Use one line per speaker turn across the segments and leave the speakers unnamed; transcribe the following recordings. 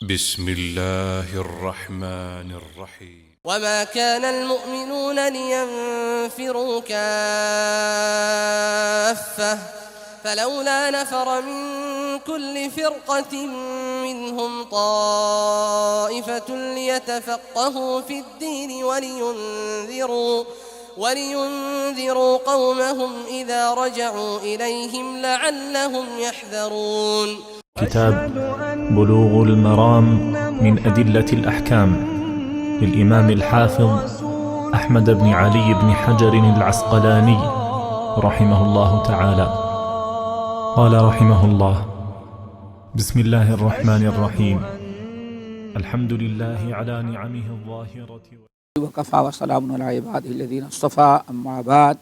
بسم الله الرحمن الرحيم.
وما كان المؤمنون لينفروا كافة فلولا نفر من كل فرقة منهم طائفة ليتفقهوا في الدين ولينذروا قومهم إذا رجعوا إليهم لعلهم يحذرون.
كتاب بلوغ المرام من أدلة الأحكام للإمام الحافظ أحمد بن علي بن حجر العسقلاني رحمه الله تعالى. قال رحمه الله: بسم الله الرحمن الرحيم. الحمد لله على نعمه الظاهرة
وكفى وسلام على عباده الذين اصطفى. اما بعد.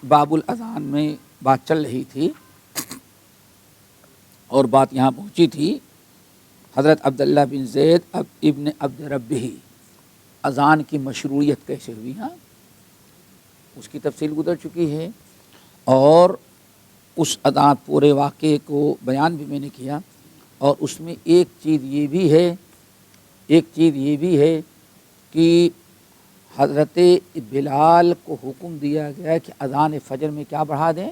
باب الاذان میں بات چل رہی تھی اور بات یہاں پہنچی تھی حضرت عبداللہ بن زید ابن عبد ربہ اذان کی مشروعیت کیسے ہوئی. ہاں اس کی تفصیل گزر چکی ہے اور اس اذان پورے واقعے کو بیان بھی میں نے کیا. اور اس میں ایک چیز یہ بھی ہے کہ حضرت بلال کو حکم دیا گیا کہ اذان فجر میں کیا بڑھا دیں،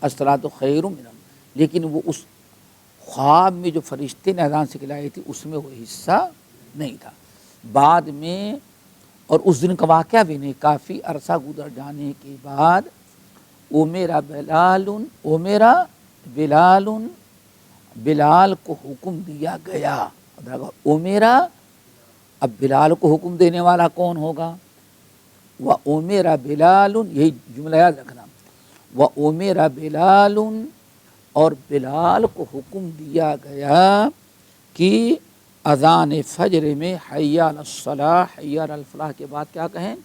الصلاۃ خیر من النوم. لیکن وہ اس خواب میں جو فرشتے نے اذان سکھلائی تھی اس میں وہ حصہ نہیں تھا. بعد میں اور اس دن کا واقعہ بھی نہیں، کافی عرصہ گزر جانے کے بعد بلال کو حکم دیا گیا. اب بلال کو حکم دینے والا کون ہوگا؟ وَأُمِرَ بِلَالٌ، یہی جملہ یاد رکھنا. وَأُمِرَ بِلَالٌ، اور بلال کو حکم دیا گیا کہ اذان فجر میں حی علی الصلاۃ حی علی الفلاح کے بعد کیا کہیں؟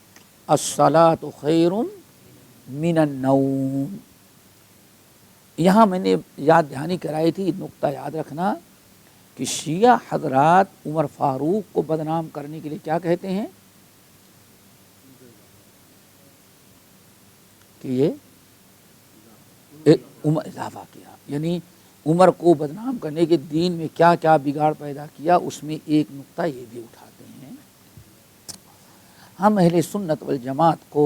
الصلاۃ خیر من النوم. یہاں میں نے یاد دہانی کرائی تھی، نقطہ یاد رکھنا کہ شیعہ حضرات عمر فاروق کو بدنام کرنے کے لیے کیا کہتے ہیں کہ یہ عمر اضافہ کیا، یعنی عمر کو بدنام کرنے کے دین میں کیا کیا بگاڑ پیدا کیا. اس میں ایک نقطہ یہ بھی اٹھاتے ہیں. ہم اہل سنت والجماعت کو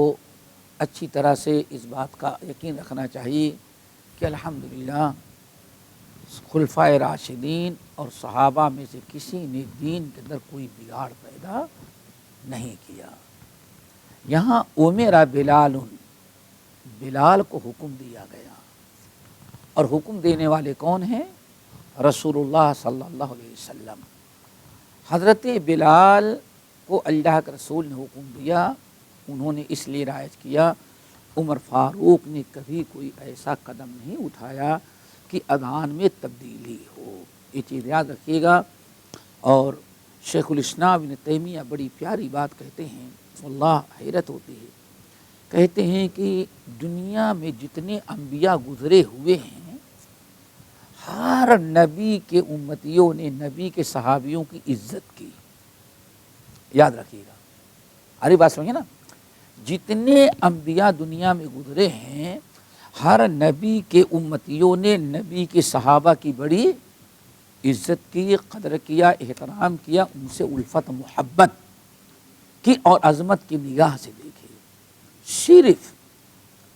اچھی طرح سے اس بات کا یقین رکھنا چاہیے کہ الحمدللہ خلفائے راشدین اور صحابہ میں سے کسی نے دین کے اندر کوئی بگاڑ پیدا نہیں کیا. یہاں امر بلال، بلال کو حکم دیا گیا اور حکم دینے والے کون ہیں؟ رسول اللہ صلی اللہ علیہ وسلم. حضرت بلال کو اللہ کے رسول نے حکم دیا، انہوں نے اس لیے رعایت کیا. عمر فاروق نے کبھی کوئی ایسا قدم نہیں اٹھایا کہ اذان میں تبدیلی ہو. یہ چیز یاد رکھیے گا. اور شیخ الاسلام ابن تیمیہ بڑی پیاری بات کہتے ہیں، واللہ حیرت ہوتی ہے. کہتے ہیں کہ دنیا میں جتنے انبیاء گزرے ہوئے ہیں ہر نبی کے امتیوں نے نبی کے صحابیوں کی عزت کی. یاد رکھیے گا، ارے بات سمجھے نا، جتنے انبیاء دنیا میں گزرے ہیں ہر نبی کے امتیوں نے نبی کے صحابہ کی بڑی عزت کی، قدر کیا، احترام کیا، ان سے الفت محبت کی اور عظمت کی نگاہ سے دیکھے.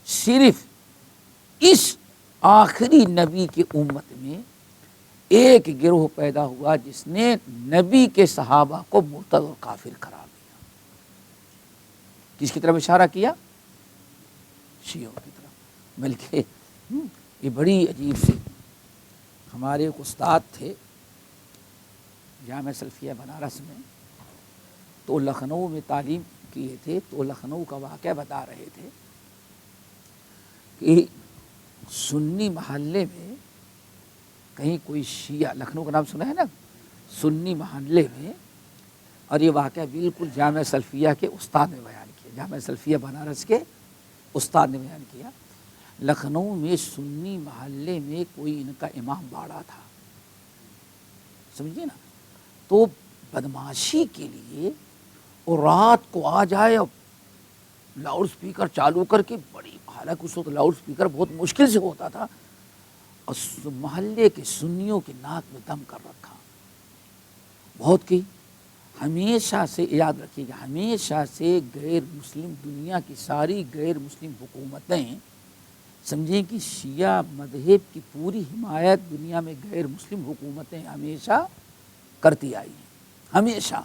صرف اس آخری نبی کی امت میں ایک گروہ پیدا ہوا جس نے نبی کے صحابہ کو مرتد اور کافر قرار دیا. کس کی طرف اشارہ کیا؟ شیعوں کی طرف. بلکہ یہ بڑی عجیب سے ہمارے ایک استاد تھے جامعہ سلفیہ بنارس میں، تو لکھنؤ میں تعلیم کیے تھے. تو لکھنؤ کا واقعہ بتا رہے تھے کہ سنی محلے میں کہیں کوئی شیعہ، لکھنؤ کا نام سنا ہے نا، سنی محلے میں، اور یہ واقعہ بالکل جامعہ سلفیہ کے استاد نے بیان کیا، جامعہ سلفیہ بنارس کے استاد نے بیان کیا. لکھنؤ میں سنی محلے میں کوئی ان کا امام باڑا تھا، سمجھیے نا. تو بدماشی کے لیے اور رات کو آ جائے اور لاؤڈ سپیکر چالو کر کے، بڑی، حالانکہ اس وقت لاؤڈ سپیکر بہت مشکل سے ہوتا تھا، اور محلے کے سنیوں کے ناک میں دم کر رکھا بہت کی. ہمیشہ سے یاد رکھیے گا، ہمیشہ سے غیر مسلم دنیا کی ساری غیر مسلم حکومتیں سمجھیں کہ شیعہ مذہب کی پوری حمایت دنیا میں غیر مسلم حکومتیں ہمیشہ کرتی آئی ہیں، ہمیشہ.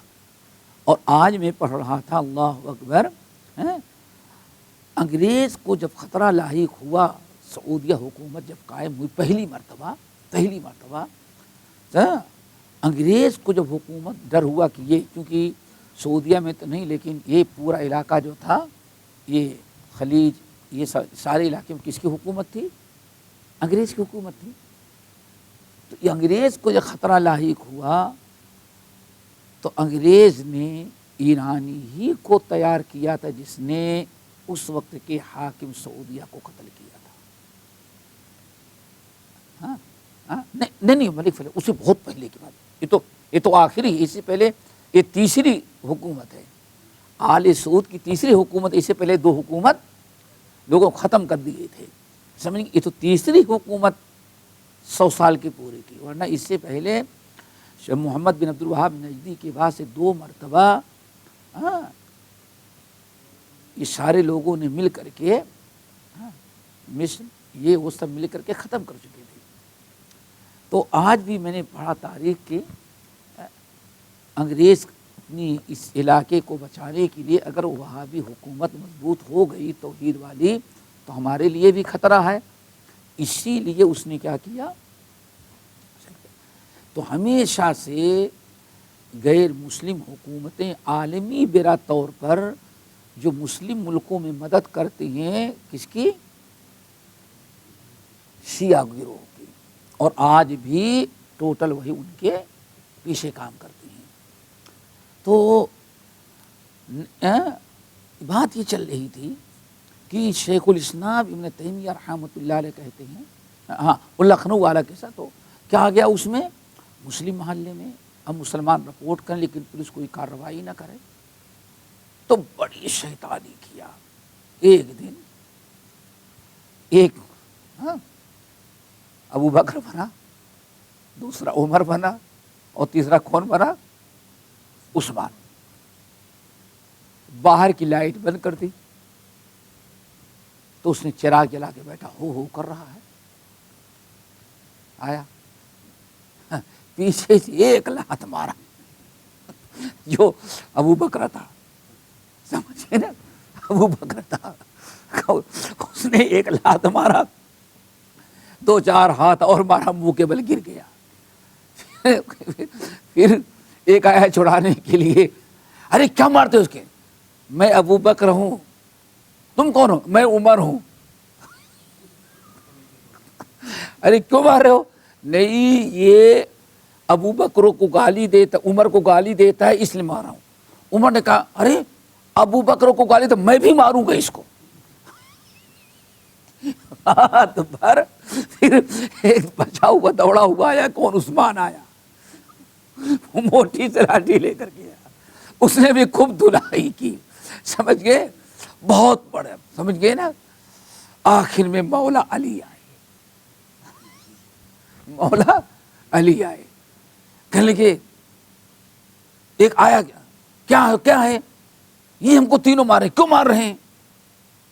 اور آج میں پڑھ رہا تھا، اللہ اکبر، انگریز کو جب خطرہ لاحق ہوا، سعودیہ حکومت جب قائم ہوئی پہلی مرتبہ انگریز کو جب حکومت ڈر ہوا کہ یہ، کیونکہ سعودیہ میں تو نہیں لیکن یہ پورا علاقہ جو تھا، یہ خلیج، یہ سارے علاقے میں کس کی حکومت تھی؟ انگریز کی حکومت تھی. تو یہ انگریز کو جب خطرہ لاحق ہوا تو انگریز نے ایرانی ہی کو تیار کیا تھا جس نے اس وقت کے حاکم سعودیہ کو قتل کیا تھا. نہیں ملک فیصل، اسے بہت پہلے کی بات، یہ تو آخری، اس سے پہلے یہ تیسری حکومت ہے، آل سعود کی تیسری حکومت. اس سے پہلے 2 حکومت لوگوں کو ختم کر دیے تھے، سمجھ گئے. یہ تو تیسری حکومت 100 سال کی پوری کی، ورنہ اس سے پہلے محمد بن عبد الوہاب نجدی کے بعد سے 2 مرتبہ یہ سارے لوگوں نے مل کر کے مصر، یہ وہ سب مل کر کے ختم کر چکے تھے. تو آج بھی میں نے پڑھا تاریخ کے، انگریز اپنی اس علاقے کو بچانے کے لیے اگر وہابی حکومت مضبوط ہو گئی توحید والی تو ہمارے لیے بھی خطرہ ہے. اسی لیے اس نے کیا کیا، تو ہمیشہ سے غیر مسلم حکومتیں عالمی برا طور پر جو مسلم ملکوں میں مدد کرتی ہیں، کس کی؟ شیعہ گروہ کی، اور آج بھی ٹوٹل وہی ان کے پیچھے کام کرتی ہیں. تو بات یہ چل رہی تھی کہ شیخ الاسلام ابن تیمیہ رحمۃ اللہ علیہ کہتے ہیں، وہ لکھنؤ والا کے ساتھ، تو کیا آ گیا اس میں، مسلم محلے میں اب مسلمان رپورٹ کریں لیکن پولیس کوئی کارروائی نہ کرے. تو بڑی شیطانی کیا. ایک دن ایک ابو بکر بنا، دوسرا عمر بنا، اور تیسرا کون بنا؟ عثمان. باہر کی لائٹ بند کر دی تو اس نے چراغ جلا کے بیٹھا، ہو کر رہا ہے. آیا پیچھے سے ایک لات مارا، جو ابو بکر تھا، سمجھے نا، ابو بکر تھا، اس نے ایک لات مارا، 2-4 ہاتھ اور مارا، منہ کے بل گر گیا. پھر ایک آیا چھڑانے کے لیے، ارے کیا مارتے اس کے؟ میں ابو بکر ہوں. تم کون ہو؟ میں عمر ہوں. ارے کیوں مار رہے ہو؟ نہیں، یہ ابو بکر کو گالی دیتا، عمر کو گالی دیتا ہے اس لیے مارا ہوں. عمر نے کہا ارے ابو بکر کو گالی تو میں بھی ماروں گا اس کو. ہاتھ پر پھر ایک بچا ہوا دوڑا ہوا آیا، کون؟ عثمان آیا، موٹی سے لاٹھی لے کر گیا. اس نے بھی خوب دھلائی کی، سمجھ گئے، بہت بڑے، سمجھ گئے نا. آخر میں مولا علی آئے، مولا علی آئے، کہنے لگے، ایک آیا کیا ہے یہ ہم کو تینوں مارے، کیوں مار رہے ہیں؟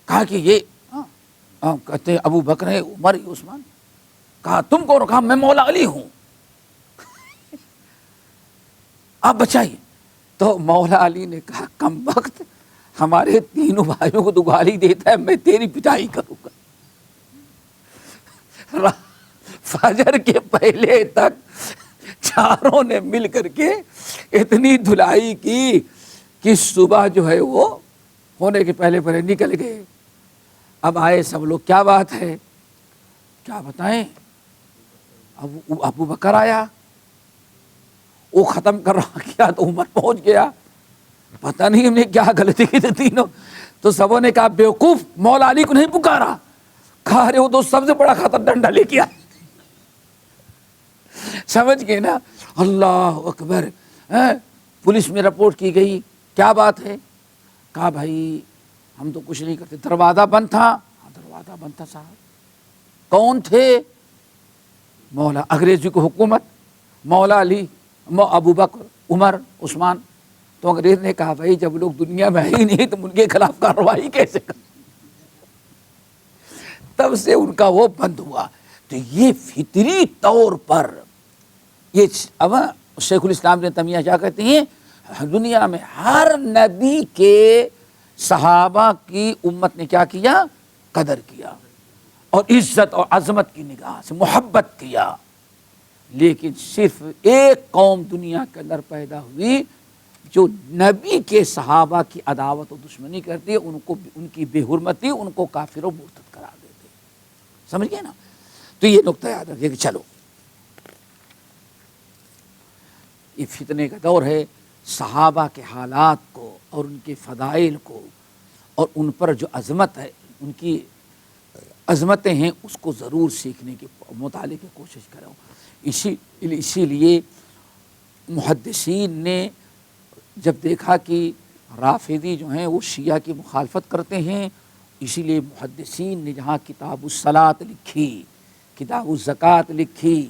کہا کہ یہ کہتے ہیں ابو بکر ہے، عمر ہے، عثمان. کہا تم کون؟ کہا میں مولا علی ہوں، آپ بچائیے. تو مولا علی نے کہا کم وقت، ہمارے تینوں بھائیوں کو تو گالی دیتا ہے، میں تیری پٹائی کروں گا. فجر کے پہلے تک چاروں نے مل کر کے اتنی دھلائی کی کہ صبح جو ہے وہ ہونے کے پہلے نکل گئے. اب آئے سب لوگ، کیا بات ہے، کیا بتائیں. ابو بکر آیا، وہ ختم کر رہا کیا تو عمر پہنچ گیا، پتہ نہیں ہم نے کیا غلطی کی تھی تینوں. تو سبوں نے کہا بیوقوف، مولا علی کو نہیں پکارا. کہا رہے وہ تو سب سے بڑا خطر ڈنڈا لے کے آئے. سمجھ گئے نا. اللہ اکبر. پولیس میں رپورٹ کی گئی، کیا بات ہے؟ کہا بھائی ہم تو کچھ نہیں کرتے، دروازہ بند تھا. دروازہ بند تھا صاحب. کون تھے؟ مولا انگریزی کو حکومت، مولا علی، ابو بکر، عمر، عثمان. تو انگریز نے کہا بھائی جب لوگ دنیا میں ہی نہیں تو ان کے خلاف کارروائی کیسے کر. تب سے ان کا وہ بند ہوا. تو یہ فطری طور پر یہ اب شیخ الاسلام نے تیمیہ کیا کہتے ہیں، دنیا میں ہر نبی کے صحابہ کی امت نے کیا کیا، قدر کیا اور عزت اور عظمت کی نگاہ سے محبت کیا. لیکن صرف ایک قوم دنیا کے اندر پیدا ہوئی جو نبی کے صحابہ کی عداوت و دشمنی کرتی ہے، ان کی بے حرمتی، ان کو کافر و مرتد قرار دیتے. سمجھ گئے نا؟ تو یہ نقطہ یاد رکھیے کہ چلو یہ فتنے کا دور ہے. صحابہ کے حالات کو اور ان کے فضائل کو اور ان پر جو عظمت ہے، ان کی عظمتیں ہیں، اس کو ضرور سیکھنے کی مطالعے کی کوشش کرو. اسی لیے محدثین نے جب دیکھا کہ رافضی جو ہیں وہ شیعہ کی مخالفت کرتے ہیں، اسی لیے محدثین نے جہاں کتاب الصلاۃ لکھی، کتاب الزکوٰۃ لکھی،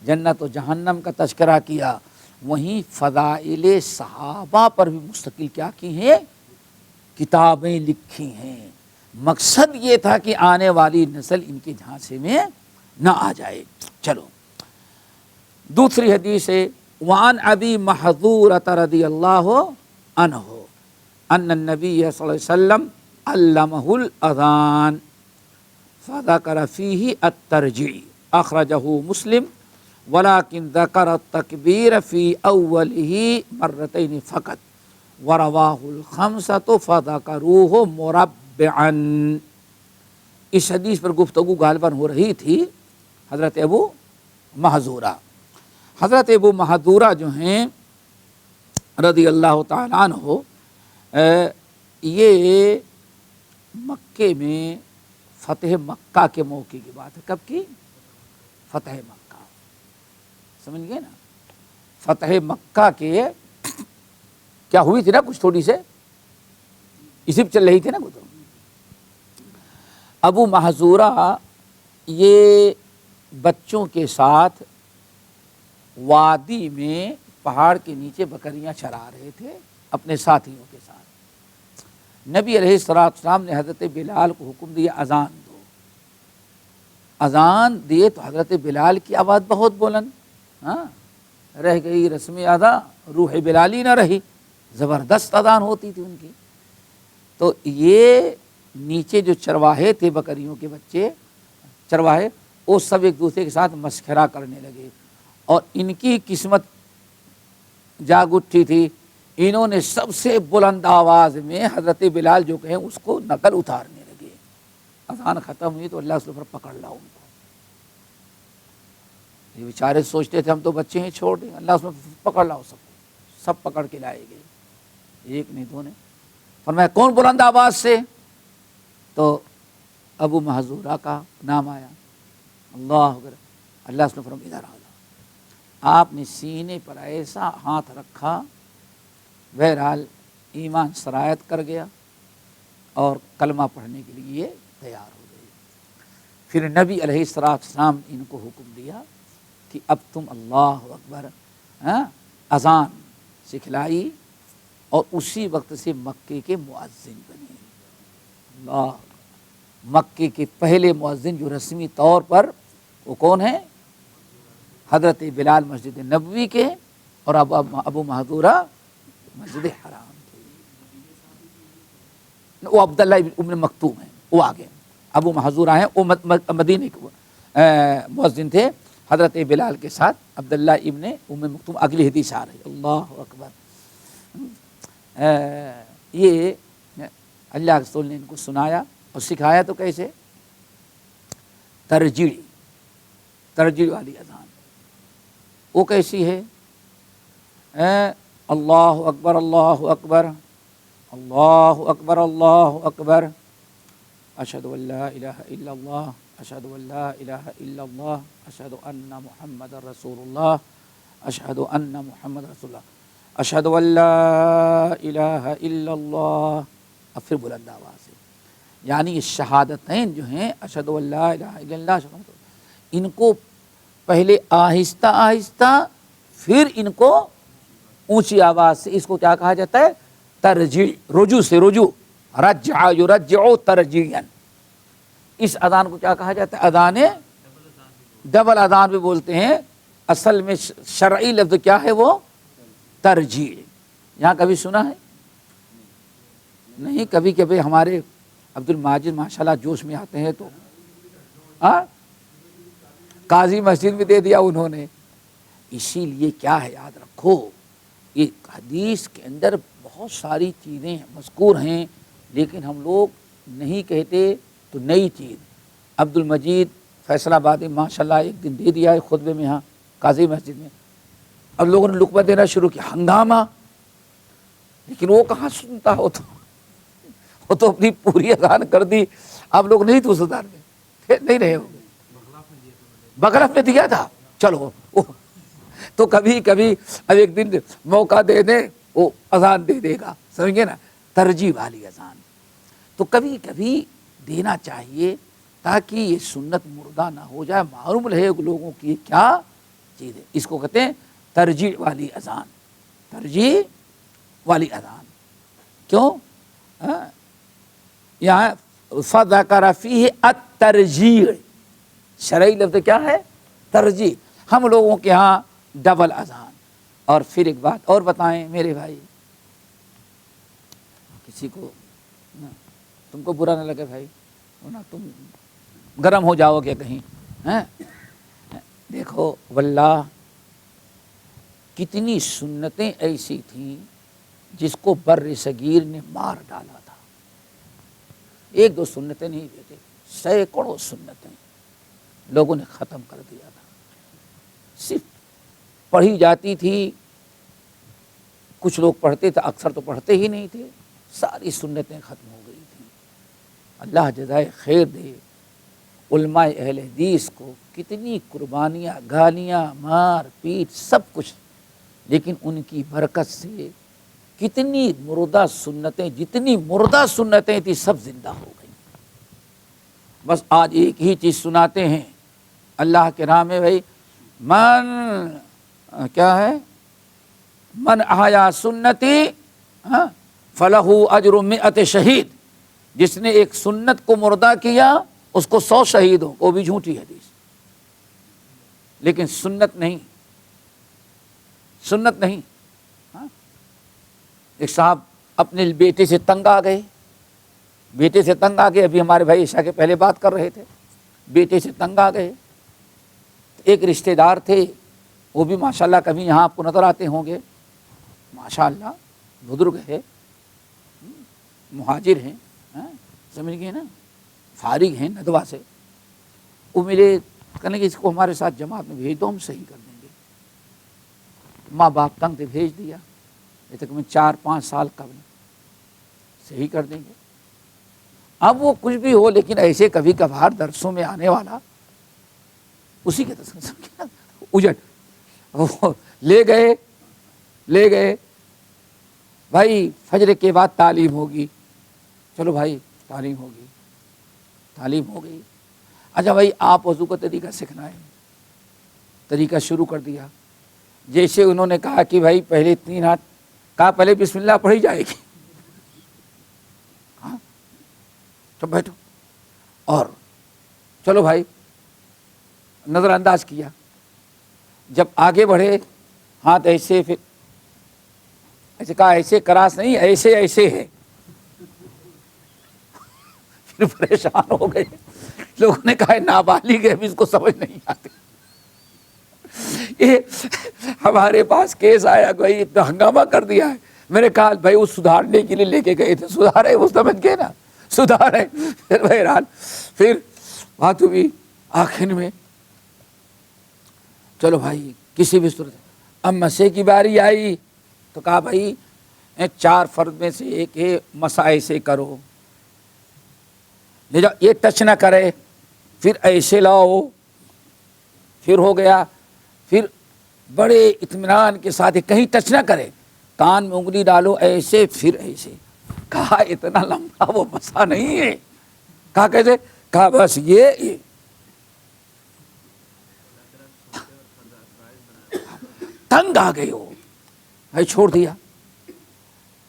جنت و جہنم کا تذکرہ کیا، وہیں فضائل صحابہ پر بھی مستقل کیا کی ہیں، کتابیں لکھی ہیں. مقصد یہ تھا کہ آنے والی نسل ان کے جھانسے میں نہ آ جائے. چلو دوسری حدیث ہے، وعن ابی محذورۃ رضی اللہ عنہ ان النبی صلی اللہ علیہ وسلم علمہ الاذان فذکر فیہ الترجیع اخرجہ مسلم ولكن ذکر التکبیر فی اولہ مرتین فقط ورواہ الخمسۃ فذکروہ مربعا. اس حدیث پر گفتگو غالباً ہو رہی تھی حضرت ابو محذورہ. حضرت ابو محذورہ جو ہیں رضی اللہ تعالیٰ عنہ، یہ مکے میں فتح مکہ کے موقع کی بات ہے. کب کی؟ فتح مکہ. سمجھ گئے نا؟ فتح مکہ کے کیا ہوئی تھی نا، کچھ تھوڑی سے اسی پہ چل رہی تھی نا کچھ. ابو محذورہ یہ بچوں کے ساتھ وادی میں پہاڑ کے نیچے بکریاں چرا رہے تھے اپنے ساتھیوں کے ساتھ. نبی علیہ الصلوۃ والسلام نے حضرت بلال کو حکم دیا اذان دو. اذان دیے تو حضرت بلال کی آواز بہت بلند، رہ گئی رسم ادا، روح بلالی نہ رہی، زبردست اذان ہوتی تھی ان کی. تو یہ نیچے جو چرواہے تھے بکریوں کے بچے چرواہے، وہ سب ایک دوسرے کے ساتھ مسخرہ کرنے لگے اور ان کی قسمت جاگ اٹھی تھی. انہوں نے سب سے بلند آواز میں حضرت بلال جو کہیں اس کو نقل اتارنے لگے. اذان ختم ہوئی تو اللہ اس پر پکڑ لا ان کو. یہ بیچارے سوچتے تھے ہم تو بچے ہیں چھوڑ دیں، اللہ اس میں پکڑ لاؤ سب کو. سب پکڑ کے لائے گئے، ایک نہیں دو نے. فرمایا کون بلند آواز سے؟ تو ابو محذورہ کا نام آیا. اللہ اکبر. اللہ اس نے فرمایا ادھر آ. آپ نے سینے پر ایسا ہاتھ رکھا، بہرحال ایمان سرایت کر گیا اور کلمہ پڑھنے کے لیے تیار ہو گئے. پھر نبی علیہ الصلوۃ والسلام نے ان کو حکم دیا کہ اب تم اللہ اکبر اذان سکھلائی اور اسی وقت سے مکے کے مؤذن بنے. اللہ، مکے کے پہلے مؤذن جو رسمی طور پر وہ کون ہیں؟ حضرت بلال مسجد نبوی کے اور ابو محذورہ مسجد حرام کے. وہ عبداللہ ابن مکتوم ہیں، وہ آگے. ابو محذورہ ہیں وہ مدینے کے مؤذن تھے حضرت بلال کے ساتھ. عبداللہ ابن ام مکتوم اگلی حدیث آ رہی. اللہ اکبر. یہ اللہ کے رسول نے ان کو سنایا اور سکھایا. تو کیسے؟ ترجیع والی اذان. وہ کیسی ہے؟ اللہ اکبر اللہ اکبر اللہ اکبر اللہ اکبر اشہد ان لا الہ الا اللہ اشہد ان لا الہ الا اللہ اشہد ان محمد رسول اللہ اشہد ان محمد رسول اللہ اشہد ان لا الہ الا اللہ. اب پھر بلند آواز ہے. یعنی یہ شہادتین جو ہیں اشہد ان لا الہ الا اللہ، ان کو پہلے آہستہ آہستہ پھر ان کو اونچی آواز سے، اس کو کیا کہا جاتا ہے؟ ترجیع، رجوع سے رجوع، رجع یرجع ترجیعا، اس اذان کو کیا کہا جاتا ہے؟ اذان ڈبل اذان بھی بولتے ہیں، اصل میں شرعی لفظ کیا ہے؟ وہ ترجیع۔ یہاں کبھی سنا ہے؟ نہیں، کبھی کبھی ہمارے عبد الماجد ماشاءاللہ جوش میں آتے ہیں تو قاضی مسجد میں دے دیا انہوں نے۔ اسی لیے کیا ہے، یاد رکھو، یہ حدیث کے اندر بہت ساری چیزیں مذکور ہیں، لیکن ہم لوگ نہیں کہتے تو نئی چیز۔ عبد المجید فیصل آبادی ماشاءاللہ ایک دن دے دیا ہے خطبے میں یہاں قاضی مسجد میں، اب لوگوں نے لقمہ دینا شروع کیا، ہنگامہ، لیکن وہ کہاں سنتا ہو، وہ تو اپنی پوری اذان کر دی۔ آپ لوگ نہیں تو اذان میں پھر نہیں رہے ہو گے، بغلف میں دیا تھا، چلو تو کبھی کبھی اب ایک دن موقع دے دیں وہ اذان دے دے گا، سمجھ گے نا، ترجیح والی اذان تو کبھی کبھی دینا چاہیے تاکہ یہ سنت مردہ نہ ہو جائے، معلوم رہے لوگوں کی کیا چیز ہے۔ اس کو کہتے ہیں ترجیح والی اذان، ترجیح والی اذان۔ کیوں؟ یہاں فذکر فیہ الترجیع، شرعی لفظ کیا ہے؟ ترجیح۔ ہم لوگوں کے ہاں ڈبل اذان۔ اور پھر ایک بات اور بتائیں میرے بھائی، کسی کو تم کو برا نہ لگے بھائی، ورنہ تم گرم ہو جاؤ گے کہیں۔ دیکھو واللہ کتنی سنتیں ایسی تھیں جس کو بر صغیر نے مار ڈالا تھا، ایک دو سنتیں نہیں دیتے، سینکڑوں سنتیں لوگوں نے ختم کر دیا تھا، صرف پڑھی جاتی تھی، کچھ لوگ پڑھتے تھے، اکثر تو پڑھتے ہی نہیں تھے، ساری سنتیں ختم ہو گئی تھیں۔ اللہ جزائے خیر دے علماء اہل حدیث کو، کتنی قربانیاں، گالیاں، مار پیٹ سب کچھ، لیکن ان کی برکت سے کتنی مردہ سنتیں، جتنی مردہ سنتیں تھیں سب زندہ ہو گئی۔ بس آج ایک ہی چیز سناتے ہیں اللہ کے نام میں، بھائی کیا ہے؟ من احیا سنتی فلہ اجر 100 شہید، جس نے ایک سنت کو مردہ کیا اس کو 100 شہید ہو۔ وہ بھی جھوٹی حدیث، لیکن سنت نہیں، سنت نہیں۔ ایک صاحب اپنے بیٹے سے تنگ آ گئے، بیٹے سے تنگ آ گئے، ابھی ہمارے بھائی عشاء کے پہلے بات کر رہے تھے، بیٹے سے تنگ آ گئے۔ ایک رشتہ دار تھے، وہ بھی ماشاءاللہ کبھی یہاں آپ کو نظر آتے ہوں گے، ماشاءاللہ بزرگ ہے، مہاجر ہیں، سمجھ گئے نا، فارغ ہیں ندوہ سے۔ وہ ملے، کہنے کہ اس کو ہمارے ساتھ جماعت میں بھیج دو، ہم صحیح کر دیں گے۔ ماں باپ تنگ سے بھیج دیا، یہ تک میں 4-5 سال قبل صحیح کر دیں گے۔ اب وہ کچھ بھی ہو، لیکن ایسے کبھی کبھار درسوں میں آنے والا اسی کے تذکرہ اجٹ لے گئے بھائی فجر کے بعد تعلیم ہوگی، چلو بھائی تعلیم ہو گئی۔ اچھا بھائی آپ وضو کا طریقہ سیکھنا ہے، طریقہ شروع کر دیا۔ جیسے انہوں نے کہا کہ بھائی پہلے 3 ہاتھ، کہا پہلے بسم اللہ پڑھی جائے گی، ہاں تو بیٹھو، اور چلو بھائی نظر انداز کیا۔ جب آگے بڑھے ہاتھ ایسے، پھر ایسے کہا ایسے کراس نہیں، ایسے ہے۔ پھر پریشان ہو گئے لوگوں نے، کہا نابالغ ہے، ابھی اس کو سمجھ نہیں آتی۔ یہ ہمارے پاس کیس آیا، بھائی اتنا ہنگامہ کر دیا ہے۔ میں نے کہا بھائی وہ سدھارنے کے لیے لے کے گئے تھے، سدھارے، وہ سمجھ گئے نا، سدھارے۔ پھر بہرحال پھر بات ہوئی آخر میں، چلو بھائی کسی بھی صورت۔ اب مسے کی باری آئی تو کہا بھائی 4 فرض میں سے ایک ہے، مسا ایسے کرو، لے جاؤ، یہ ٹچ نہ کرے، پھر ایسے لاؤ، پھر ہو گیا، پھر بڑے اطمینان کے ساتھ کہیں ٹچ نہ کرے، کان میں انگلی ڈالو ایسے، پھر ایسے۔ کہا اتنا لمبا وہ مسا نہیں ہے۔ کہا کیسے؟ کہا بس یہ تنگ آ گئے ہو بھائی، چھوڑ دیا۔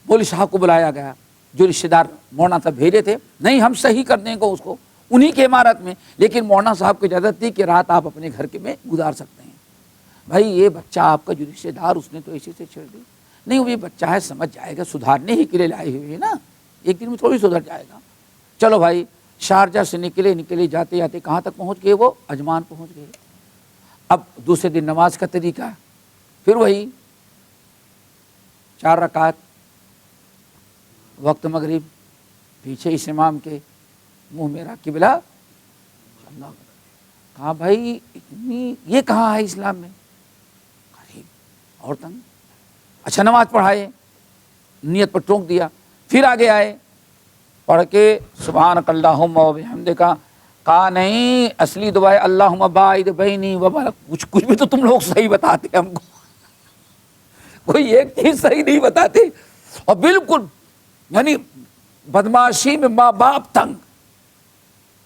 مولوی صاحب کو بلایا گیا، جو رشتے دار مولانا صاحب بھیجے تھے، نہیں ہم صحیح کر دیں گے اس کو انہی کی عمارت میں، لیکن مولانا صاحب کو اجازت تھی کہ رات آپ اپنے گھر کے میں گزار سکتے ہیں۔ بھائی یہ بچہ آپ کا جو رشتے دار، اس نے تو ایسے سے چھیڑ دی، نہیں وہ یہ بچہ ہے سمجھ جائے گا، سدھارنے ہی کے لیے لائے ہوئے ہیں نا، ایک دن میں تھوڑی سدھر جائے گا۔ چلو بھائی، شارجہ سے نکلے جاتے جاتے کہاں تک پہنچ گئے؟ وہ عجمان پہنچ گئے۔ اب دوسرے دن نماز کا طریقہ پھر وہی 4 رکعت وقت مغرب، پیچھے اس امام کے، منہ میرا قبلہ، کہا بھائی اتنی یہ کہاں ہے اسلام میں؟ غریب اور تنگ۔ اچھا نماز پڑھائے، نیت پر ٹونک دیا، پھر آگے آئے، پڑھ کے سبحانک اللہم و بحمدک، کہا نہیں اصلی دعا ہے اللہم باعد بینی و بین، کچھ بھی تو تم لوگ صحیح بتاتے ہم کو، کوئی ایک چیز صحیح نہیں بتاتے، اور بالکل یعنی بدماشی میں ماں باپ تنگ،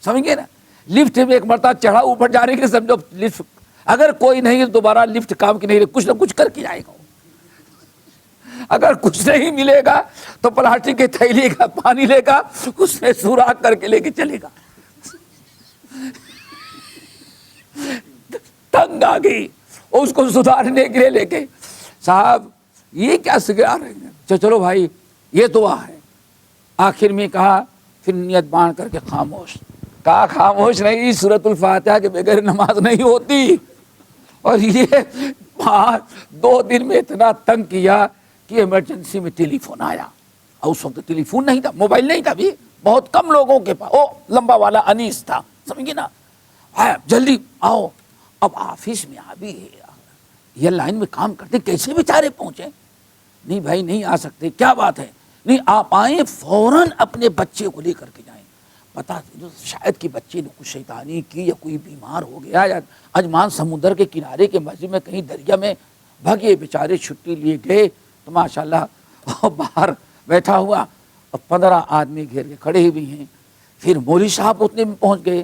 سمجھ گئے نا۔ لفٹ میں ایک مرتبہ چڑھا اوپر جانے کے لیے، سمجھو لفٹ اگر کوئی نہیں دوبارہ لفٹ کام کی نہیں رہے، کچھ نہ کچھ کر کے جائے گا، اگر کچھ نہیں ملے گا تو پلاسٹک کے تھیلی کا پانی لے گا، اس میں سوراخ کر کے لے کے چلے گا۔ تنگ آ گئی، اس کو سدھارنے کے لیے لے کے، صاحب یہ کیا سکھا رہے ہیں؟ چلو بھائی یہ دعا ہے۔ آخر میں کہا، پھر نیت باندھ کر کے خاموش، کہا خاموش نہیں، سورۃ الفاتحہ کے بغیر نماز نہیں ہوتی۔ اور یہ 2 دن میں اتنا تنگ کیا کہ ایمرجنسی میں ٹیلی فون آیا، اور اس وقت ٹیلی فون نہیں تھا، موبائل نہیں تھا بھی، بہت کم لوگوں کے پاس، او لمبا والا انیس تھا، سمجھے نا، جلدی آؤ۔ اب آفس میں بھی یہ لائن میں کام کرتے کیسے بیچارے پہنچے؟ نہیں بھائی نہیں آ سکتے، کیا بات ہے؟ نہیں آپ آئیں، فوراً اپنے بچے کو لے کر کے جائیں، پتا شاید کہ بچے نے کچھ شیطانی کی یا کوئی بیمار ہو گیا، یا عجمان سمندر کے کنارے کے مسجد میں کہیں دریا میں بھگے، بیچارے چھٹی لیے گئے تو ماشاءاللہ باہر بیٹھا ہوا اور 15 آدمی گھیر کے کھڑے ہوئے ہیں۔ پھر مولوی صاحب اتنے میں پہنچ گئے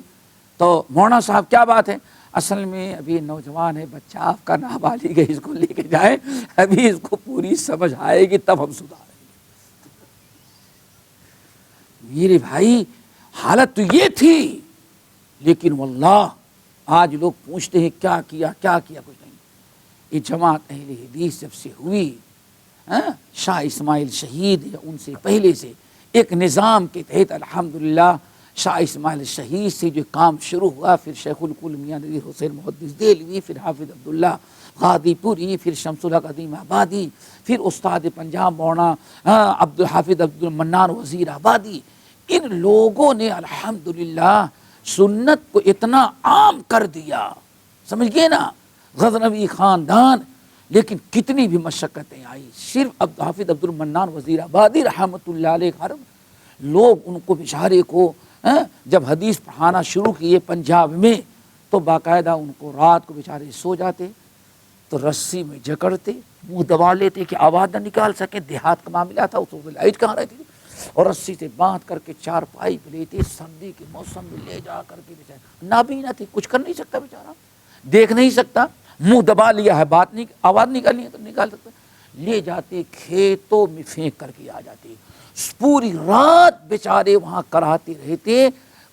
تو مولانا صاحب کیا بات ہے؟ اصل میں ابھی نوجوان ہے بچہ آپ کا، نابالغ ہے، اس کو لے کے جائیں، ابھی اس کو پوری سمجھ آئے گی تب ہم سدھاریں گے۔ میرے بھائی حالت تو یہ تھی، لیکن واللہ آج لوگ پوچھتے ہیں کیا کیا کچھ نہیں۔ یہ جماعت اہل حدیث جب سے ہوئی، شاہ اسماعیل شہید یا ان سے پہلے سے ایک نظام کے تحت الحمدللہ شاہ اسماعیل شہید سے جو کام شروع ہوا، پھر شیخ الکل میاں نذیر حسین محدث دہلوی، پھر حافظ عبداللہ غادی پوری، پھر شمس الحق عظیم آبادی، پھر استاد پنجاب مولانا عبدالحافظ عبدالمنان وزیر آبادی، ان لوگوں نے الحمدللہ سنت کو اتنا عام کر دیا، سمجھ گئے نا، غزنوی خاندان، لیکن کتنی بھی مشقتیں آئی، صرف حافظ عبدالمنان وزیر آبادی رحمۃ اللہ علیہ، لوگ ان کو بیچارے کو جب حدیث پڑھانا شروع کیے پنجاب میں تو باقاعدہ ان کو رات کو بیچارے سو جاتے تو رسی میں جکڑتے، منہ دبا لیتے کہ آواز نہ نکال سکے، دیہات کا معاملہ تھا، اس وقت لائٹ کہاں رہتی تھی، اور رسی سے باندھ کر کے 4 پائپ لیتے، سردی کے موسم میں لے جا کر کے، بیچارے نابینا تھے، کچھ کر نہیں سکتا بیچارہ، دیکھ نہیں سکتا، منہ دبا لیا ہے، بات نہیں، آواز نکالنی ہے تو نکال سکتا، لے جاتے کھیتوں میں پھینک کر کے آ جاتے، پوری رات بیچارے وہاں کراتے رہتے،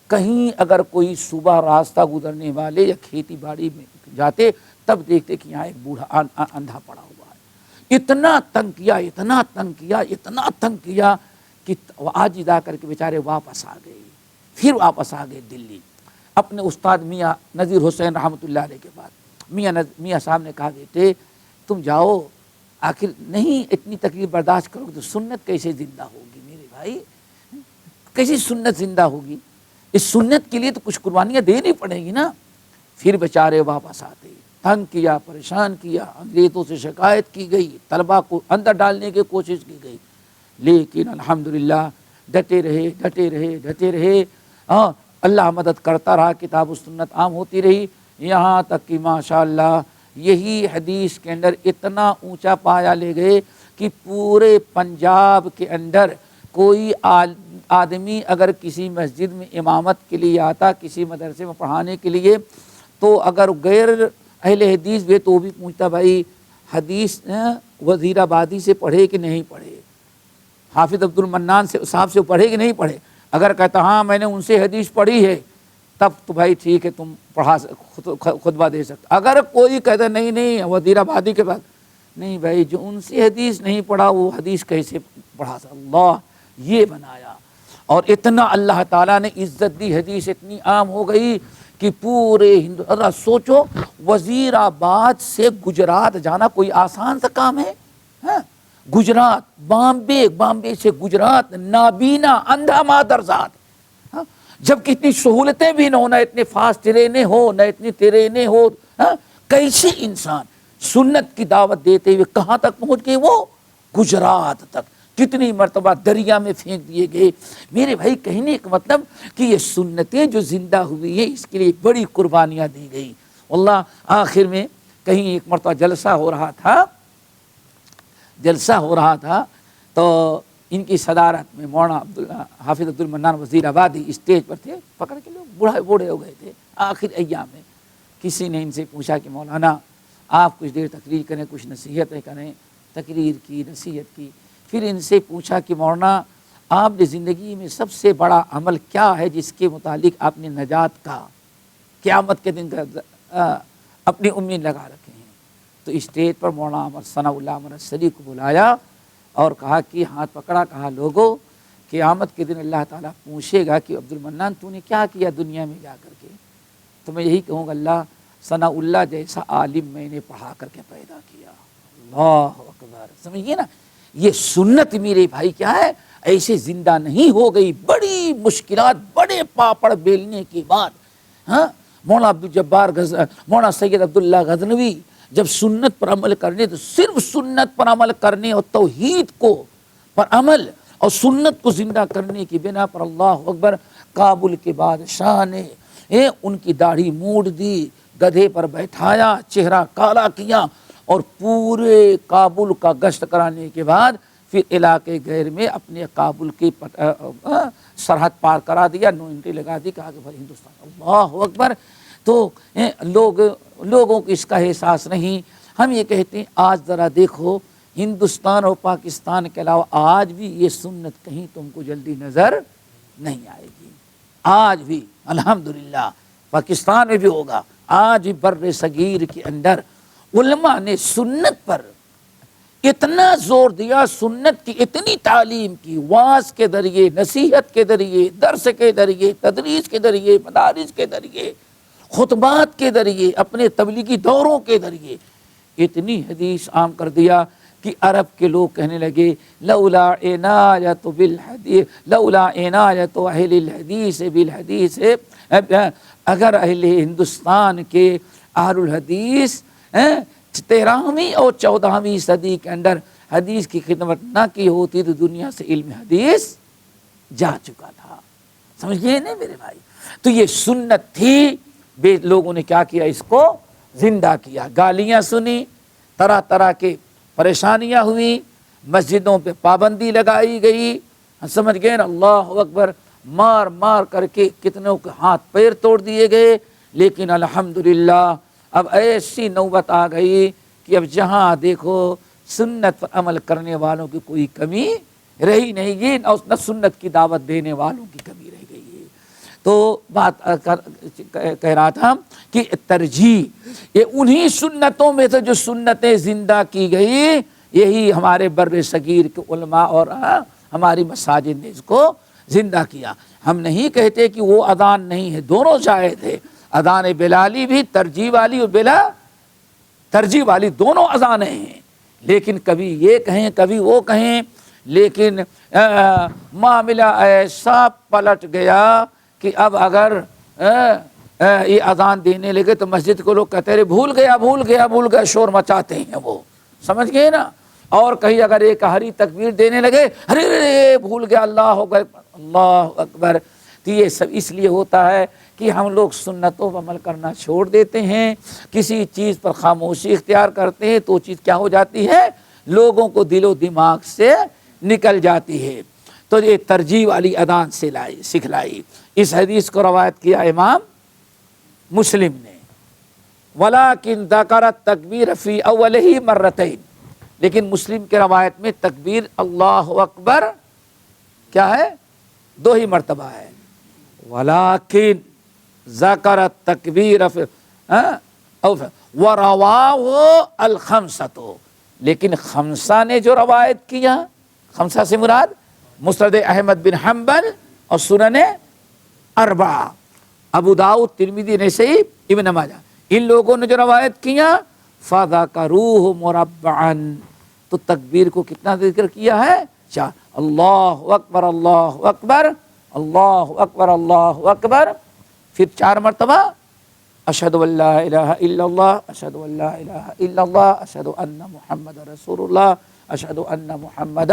کہیں اگر کوئی صبح راستہ گزرنے والے یا کھیتی باڑی میں جاتے تب دیکھتے کہ یہاں ایک بوڑھا اندھا پڑا ہوا ہے۔ اتنا تنگ کیا، اتنا تنگ کیا، اتنا تنگ کیا کہ آج جا کر کے بیچارے واپس آ گئے، پھر واپس آ گئے دلی اپنے استاد میاں نذیر حسین رحمۃ اللہ علیہ کے بعد۔ میاں صاحب نے کہا بیٹے تم جاؤ، آخر نہیں اتنی تکلیف برداشت کرو گے تو سنت کیسے زندہ ہوگی میرے بھائی، کیسی سنت زندہ ہوگی؟ اس سنت کے لیے تو کچھ قربانیاں دینی پڑیں گی نا۔ پھر بیچارے واپس آتے، تنگ کیا، پریشان کیا، انگریزوں سے شکایت کی گئی، طلبا کو اندر ڈالنے کی کوشش کی گئی، لیکن الحمدللہ ڈٹے رہے، اللہ مدد کرتا رہا، کتاب و سنت عام ہوتی رہی، یہاں تک کہ ماشاءاللہ یہی حدیث کے اندر اتنا اونچا پایا لے گئے کہ پورے پنجاب کے اندر کوئی آدمی اگر کسی مسجد میں امامت کے لیے آتا، کسی مدرسے میں پڑھانے کے لیے، تو اگر غیر اہل حدیث بھی تو وہ بھی پوچھتا بھائی حدیث وزیر آبادی سے پڑھے کہ نہیں پڑھے، حافظ عبد المنان سے صاحب سے پڑھے کہ نہیں پڑھے، اگر کہتا ہاں میں نے ان سے حدیث پڑھی ہے تب تو بھائی ٹھیک ہے، تم پڑھا خطبہ دے سکتے۔ اگر کوئی کہتا نہیں وزیر آبادی کے بعد، نہیں بھائی جو ان سے حدیث نہیں پڑھا وہ حدیث کیسے پڑھا سکتا؟ اللہ یہ بنایا، اور اتنا اللہ تعالیٰ نے عزت دی، حدیث اتنی عام ہو گئی کہ پورے ہندوستان، سوچو وزیر آباد سے گجرات جانا کوئی آسان سا کام ہے؟ گجرات، بامبے سے گجرات، نابینا اندھا مادرزاد، جب کہ اتنی سہولتیں بھی نہ ہو، نہ اتنے فاسٹ ٹرینیں ہو، نہ اتنی ٹرینیں ہو، کیسے انسان سنت کی دعوت دیتے ہوئے کہاں تک پہنچ گئے؟ وہ گجرات تک، کتنی مرتبہ دریا میں پھینک دیے گئے۔ میرے بھائی کہنے کا مطلب کہ یہ سنتیں جو زندہ ہوئی ہیں اس کے لیے بڑی قربانیاں دی گئی۔ واللہ آخر میں کہیں ایک مرتبہ جلسہ ہو رہا تھا تو ان کی صدارت میں مولانا حافظ عبد المنان وزیر آبادی اسٹیج پر تھے، پکڑ کے لوگ بوڑھے ہو گئے تھے آخر ایام میں۔ کسی نے ان سے پوچھا کہ مولانا آپ کچھ دیر تقریر کریں، کچھ نصیحتیں کریں۔ تقریر کی، نصیحت کی، پھر ان سے پوچھا کہ مولانا آپ نے زندگی میں سب سے بڑا عمل کیا ہے جس کے متعلق آپ نے نجات کا، قیامت کے دن اپنی امید لگا رکھے ہیں؟ تو اسٹیج پر مولانا ثناء اللہ مرسلی کو بلایا اور کہا کہ ہاتھ پکڑا، کہا لوگوں قیامت کے دن اللہ تعالیٰ پوچھے گا کہ عبد المنان تو نے کیا کیا دنیا میں جا کر کے؟ تو میں یہی کہوں گا اللہ ثناء اللہ جیسا عالم میں نے پڑھا کر کے پیدا کیا۔ اللہ اکبر، سمجھیے نا، یہ سنت میرے بھائی کیا ہے، ایسے زندہ نہیں ہو گئی، بڑی مشکلات، بڑے پاپڑ بیلنے کے بعد مولانا عبدالجبار مولانا سید عبداللہ غزنوی جب سنت پر عمل کرنے، تو صرف سنت پر عمل کرنے اور توحید کو پر عمل اور سنت کو زندہ کرنے کی بنا پر اللہ اکبر، کابل کے بادشاہ نے ان کی داڑھی موڑ دی، گدھے پر بیٹھایا، چہرہ کالا کیا، اور پورے کابل کا گشت کرانے کے بعد پھر علاقے غیر میں اپنے کابل کی سرحد پار کرا دیا، نو انٹری لگا دی، کہا کہ بھائی ہندوستان۔ اللہ اکبر۔ تو لوگوں کو اس کا احساس نہیں۔ ہم یہ کہتے ہیں آج ذرا دیکھو ہندوستان اور پاکستان کے علاوہ آج بھی یہ سنت کہیں تم کو جلدی نظر نہیں آئے گی۔ آج بھی الحمدللہ پاکستان میں بھی ہوگا، آج بھی بر صغیر کے اندر علماء نے سنت پر اتنا زور دیا، سنت کی اتنی تعلیم کی، وعظ کے ذریعے، نصیحت کے ذریعے، درس کے ذریعے، تدریس کے ذریعے، مدارس کے ذریعے، خطبات کے ذریعے، اپنے تبلیغی دوروں کے ذریعے اتنی حدیث عام کر دیا کہ عرب کے لوگ کہنے لگے لولا عنایت بالحدیث، لولا عنایت اہل الحدیث بالحدیث، اگر اہل ہندوستان کے اہل الحدیث 13ویں اور 14ویں صدی کے اندر حدیث کی خدمت نہ کی ہوتی تو دنیا سے علم حدیث جا چکا تھا۔ سمجھئے نہیں میرے بھائی؟ تو یہ سنت تھی، لوگوں نے کیا کیا، اس کو زندہ کیا۔ گالیاں سنی، طرح طرح کے پریشانیاں ہوئی، مسجدوں پہ پابندی لگائی گئی، سمجھ گئے نا، اللہ اکبر، مار مار کر کے کتنوں کے ہاتھ پیر توڑ دیے گئے۔ لیکن الحمدللہ اب ایسی نوبت آ گئی کہ اب جہاں دیکھو سنت پر عمل کرنے والوں کی کوئی کمی رہی نہیں گی، نہ سنت کی دعوت دینے والوں کی کمی رہ گئی ہے۔ تو بات کہہ رہا تھا کہ ترجیح یہ انہی سنتوں میں سے جو سنتیں زندہ کی گئی، یہی ہمارے بر صغیر کے علماء اور ہماری مساجد نے اس کو زندہ کیا۔ ہم نہیں کہتے کہ وہ اذان نہیں ہے، دونوں جائز ہے، اذان بلالی بھی ترجیح والی اور بلا ترجیح والی دونوں اذانیں ہیں، لیکن کبھی یہ کہیں کبھی وہ کہیں، لیکن معاملہ ایسا پلٹ گیا کہ اب اگر یہ اذان دینے لگے تو مسجد کو لوگ کہتے ہیں بھول گیا شور مچاتے ہیں، وہ سمجھ گئے نا۔ اور کہیں اگر ایک ہری تکبیر دینے لگے، ارے بھول گیا، اللہ اکبر۔ تو یہ سب اس لیے ہوتا ہے کہ ہم لوگ سنتوں پر عمل کرنا چھوڑ دیتے ہیں، کسی چیز پر خاموشی اختیار کرتے ہیں تو وہ چیز کیا ہو جاتی ہے، لوگوں کو دل و دماغ سے نکل جاتی ہے۔ تو یہ ترجیح والی اذان سکھلائی۔ اس حدیث کو روایت کیا امام مسلم نے، ولیکن ذکر التکبیر فی اولہ مرتین، لیکن مسلم کے روایت میں تکبیر اللہ اکبر کیا ہے؟ 2 ہی مرتبہ ہے. ولیکن ذکر التکبیر فی وَرَوَاهُ الْخَمْسَةُ، لیکن خمسہ نے جو روایت کیا، خمسہ سے مراد مسند احمد بن حنبل اور سنن اربعہ، ابو داؤد، ترمذی، نسائی، ابن ماجہ، ان لوگوں نے جو روایت کیا فَذَكَرُوهُ مُرَبَّعًا، تو تکبیر کو کتنا ذکر کیا ہے؟ 4. اللہ اکبر اللہ اکبر اللہ اکبر اللہ اکبر، پھر 4 مرتبہ اشہد ان لا الہ الا اللہ اشہد ان لا الہ الا اللہ اشہد ان محمد رسول اللہ اشہد ان محمد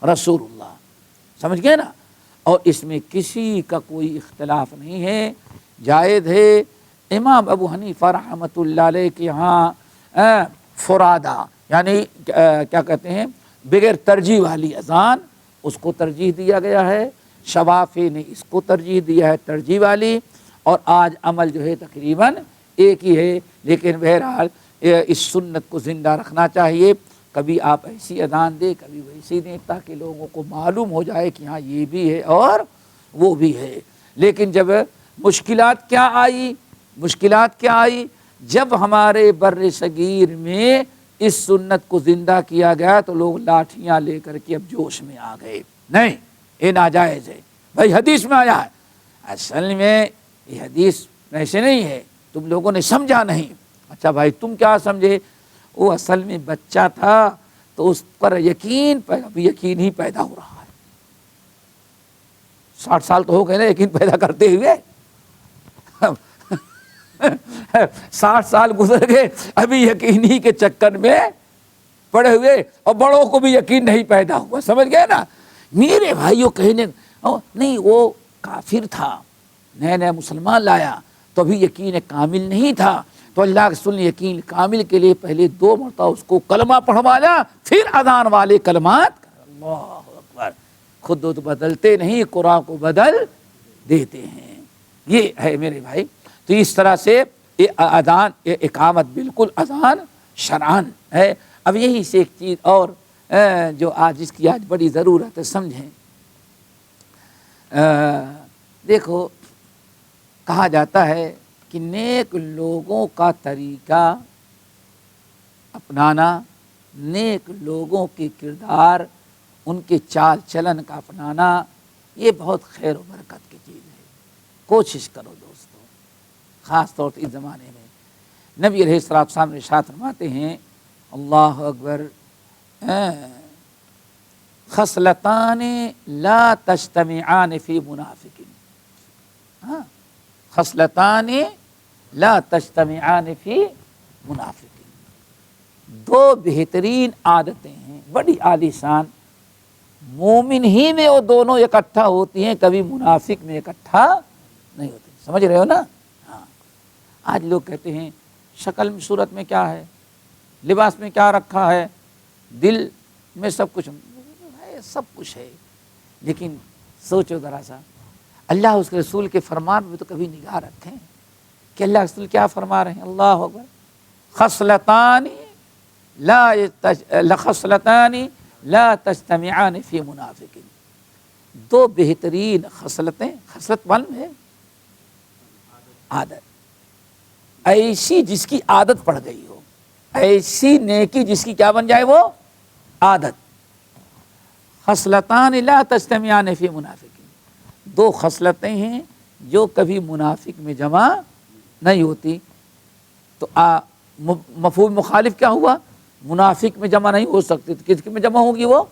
رسول اللہ. سمجھ گئے نا؟ اور اس میں کسی کا کوئی اختلاف نہیں ہے، جائز ہے. امام ابو حنیفہ رحمۃ اللہ علیہ کے ہاں فرادہ یعنی کیا کہتے ہیں بغیر ترجیح والی اذان، اس کو ترجیح دیا گیا ہے. شوافی نے اس کو ترجیح دیا ہے ترجیح والی، اور آج عمل جو ہے تقریباً ایک ہی ہے. لیکن بہرحال اس سنت کو زندہ رکھنا چاہیے. کبھی آپ ایسی اذان دیں، کبھی ویسی دیں، تاکہ لوگوں کو معلوم ہو جائے کہ ہاں یہ بھی ہے اور وہ بھی ہے. لیکن جب مشکلات کیا آئی؟ جب ہمارے بر صغیر میں اس سنت کو زندہ کیا گیا تو لوگ لاٹھیاں لے کر کے اب جوش میں آ گئے. نہیں، یہ ناجائز ہے بھائی، حدیث میں آیا ہے. اصل میں یہ حدیث ایسے نہیں ہے، تم لوگوں نے سمجھا نہیں. اچھا بھائی تم کیا سمجھے؟ وہ اصل میں بچہ تھا تو اس پر یقین ہی پیدا ہو رہا ہے. 60 سال تو ہو گئے نا یقین پیدا کرتے ہوئے. 60 سال گزر گئے، ابھی یقین ہی کے چکر میں پڑے ہوئے، اور بڑوں کو بھی یقین نہیں پیدا ہوا. سمجھ گئے نا؟ میرے بھائیوں کہنے نہیں وہ کافر تھا، نئے نئے مسلمان لایا تو ابھی یقین کامل نہیں تھا، تو اللہ کے رسول نے یقین کامل کے لیے پہلے 2 مرتبہ اس کو کلمہ پڑھوایا، پھر اذان والے کلمات اللہ اکبر. خود بدلتے نہیں، قرآن کو بدل دیتے ہیں. یہ ہے میرے بھائی. تو اس طرح سے یہ اذان، یہ اقامت بالکل اذان شرعاً ہے. اب یہی سے ایک چیز اور جو جس کی آج بڑی ضرورت ہے سمجھیں. دیکھو کہا جاتا ہے کہ نیک لوگوں کا طریقہ اپنانا، نیک لوگوں کے کردار، ان کے چال چلن کا اپنانا، یہ بہت خیر و برکت کی چیز ہے. کوشش کرو دوستو، خاص طور سے اس زمانے میں. نبی علیہ الصلوۃ والسلام نے ارشاد فرماتے ہیں اللہ اکبر، خصلتان لا تجتمعان فی منافق. خصلتان لا تجتمعان فی منافق. 2 بہترین عادتیں ہیں بڑی عالی شان، مومن ہی میں وہ دونوں اکٹھا ہوتی ہیں، کبھی منافق میں اکٹھا نہیں ہوتی. سمجھ رہے ہو نا؟ ہاں. آج لوگ کہتے ہیں شکل میں صورت میں کیا ہے، لباس میں کیا رکھا ہے، دل میں سب کچھ ہے، سب کچھ ہے. لیکن سوچو ذرا سا، اللہ اس کے رسول کے فرمان میں تو کبھی نگاہ رکھیں کہ اللہ رسول کیا فرما رہے ہیں. اللہ اکبر، خصلتان لا تجتمعان فی منافق. 2 بہترین خصلتیں، خصلت معلوم ہے عادت، ایسی جس کی عادت پڑ گئی ہو، ایسی نیکی جس کی کیا بن جائے وہ عادت. خصلتان لا تجتمعان فی منافق. 2 خصلتیں ہیں جو کبھی منافق میں جمع نہیں ہوتی. تو مفہوم مخالف کیا ہوا؟ منافق میں جمع نہیں ہو سکتی، تو کس میں جمع ہوگی وہ؟